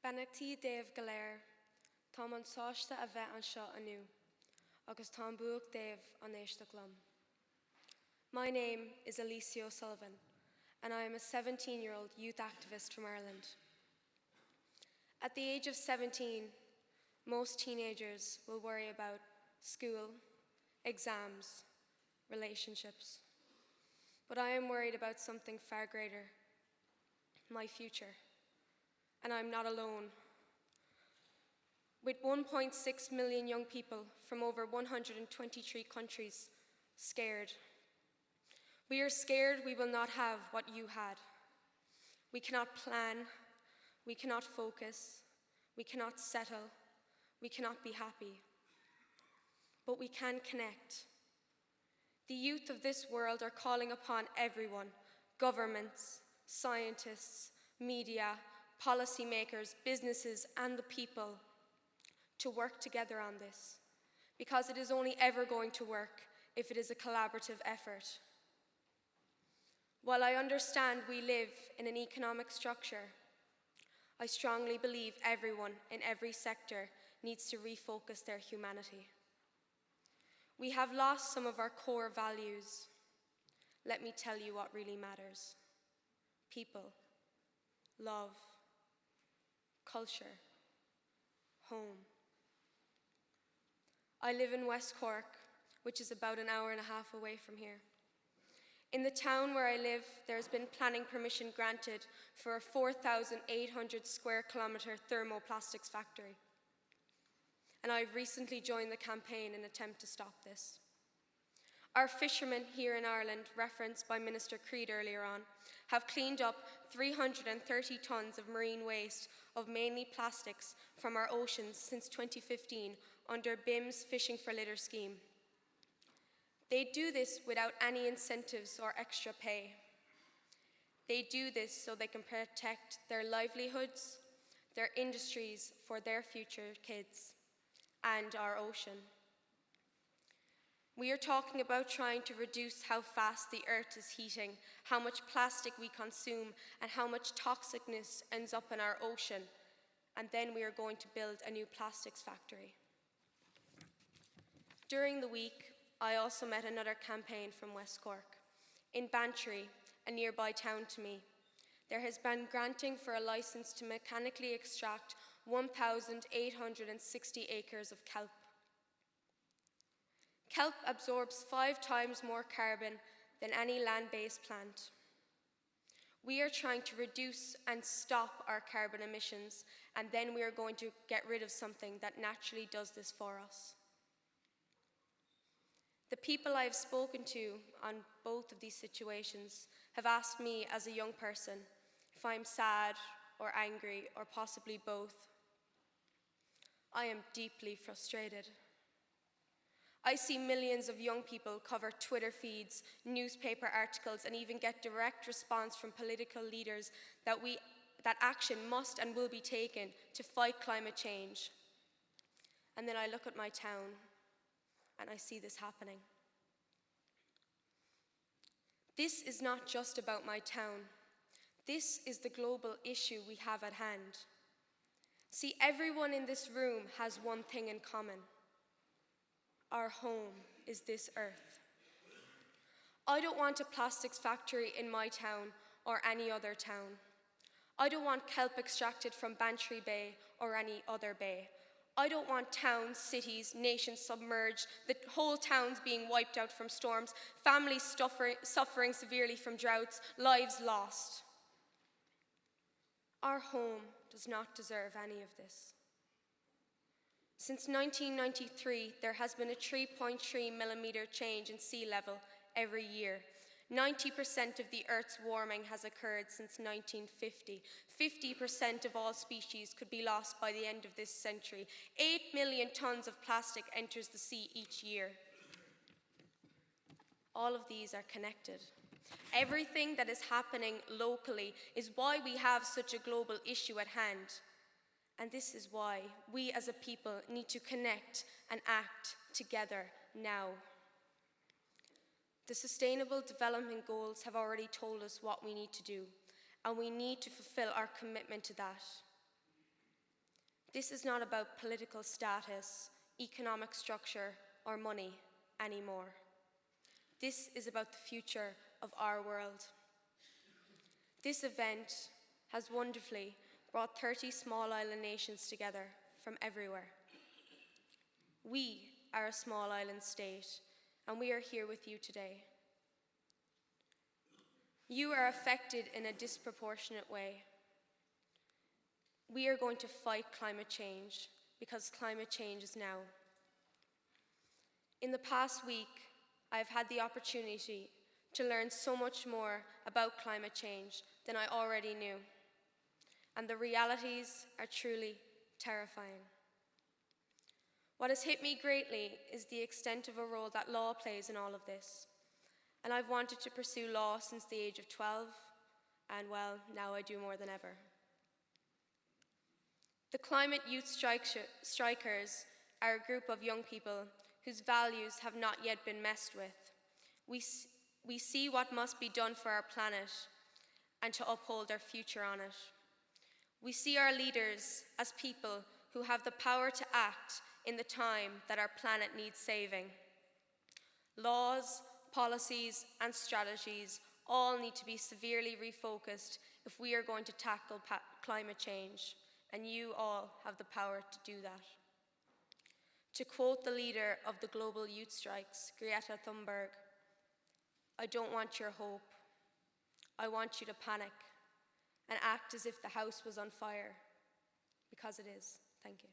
Benachtaí Dave Galéir, tá an sáiste a bheith anseo aniu, agus tá buach Dave an éisteach liom. My name is Alicia O'Sullivan, and I am a 17-year-old youth activist from Ireland. At the age of 17, most teenagers will worry about school, exams, relationships. But I am worried about something far greater, my future. And I'm not alone. With 1.6 million young people from over 123 countries scared. We are scared we will not have what you had. We cannot plan, we cannot focus, we cannot settle, we cannot be happy. But we can connect. The youth of this world are calling upon everyone, governments, scientists, media, policymakers, businesses, and the people to work together on this, because it is only ever going to work if it is a collaborative effort. While I understand we live in an economic structure, I strongly believe everyone in every sector needs to refocus their humanity. We have lost some of our core values. Let me tell you what really matters. People, love, culture, home. I live in West Cork, which is about an hour and a half away from here. In the town where I live, there has been planning permission granted for a 4,800 square kilometre thermoplastics factory. And I've recently joined the campaign in an attempt to stop this. Our fishermen here in Ireland, referenced by Minister Creed earlier on, have cleaned up 330 tonnes of marine waste of mainly plastics from our oceans since 2015 under BIM's Fishing for Litter scheme. They do this without any incentives or extra pay. They do this so they can protect their livelihoods, their industries for their future kids, and our ocean. We are talking about trying to reduce how fast the earth is heating, how much plastic we consume, and how much toxicness ends up in our ocean. And then we are going to build a new plastics factory. During the week, I also met another campaign from West Cork. In Bantry, a nearby town to me, there has been granting for a licence to mechanically extract 1,860 acres of kelp. Kelp absorbs 5 times more carbon than any land-based plant. We are trying to reduce and stop our carbon emissions, and then we are going to get rid of something that naturally does this for us. The people I have spoken to on both of these situations have asked me as a young person if I am sad or angry or possibly both. I am deeply frustrated. I see millions of young people cover Twitter feeds, newspaper articles, and even get direct response from political leaders that action must and will be taken to fight climate change. And then I look at my town and I see this happening. This is not just about my town. This is the global issue we have at hand. See, everyone in this room has one thing in common. Our home is this earth. I don't want a plastics factory in my town or any other town. I don't want kelp extracted from Bantry Bay or any other bay. I don't want towns, cities, nations submerged, the whole towns being wiped out from storms, families suffering severely from droughts, lives lost. Our home does not deserve any of this. Since 1993, there has been a 3.3 millimetre change in sea level every year. 90% of the Earth's warming has occurred since 1950. 50% of all species could be lost by the end of this century. 8 million tonnes of plastic enters the sea each year. All of these are connected. Everything that is happening locally is why we have such a global issue at hand. And this is why we as a people need to connect and act together now. The Sustainable Development Goals have already told us what we need to do, and we need to fulfill our commitment to that. This is not about political status, economic structure, or money anymore. This is about the future of our world. This event has wonderfully brought 30 small island nations together from everywhere. We are a small island state, and we are here with you today. You are affected in a disproportionate way. We are going to fight climate change because climate change is now. In the past week, I have had the opportunity to learn so much more about climate change than I already knew, and the realities are truly terrifying. What has hit me greatly is the extent of a role that law plays in all of this, and I've wanted to pursue law since the age of 12, and well, now I do more than ever. The Climate Youth Strikers are a group of young people whose values have not yet been messed with. We see what must be done for our planet and to uphold our future on it. We see our leaders as people who have the power to act in the time that our planet needs saving. Laws, policies, and strategies all need to be severely refocused if we are going to tackle climate change, and you all have the power to do that. To quote the leader of the global youth strikes, Greta Thurnberg, "I don't want your hope. I want you to panic and act as if the house was on fire, because it is." Thank you.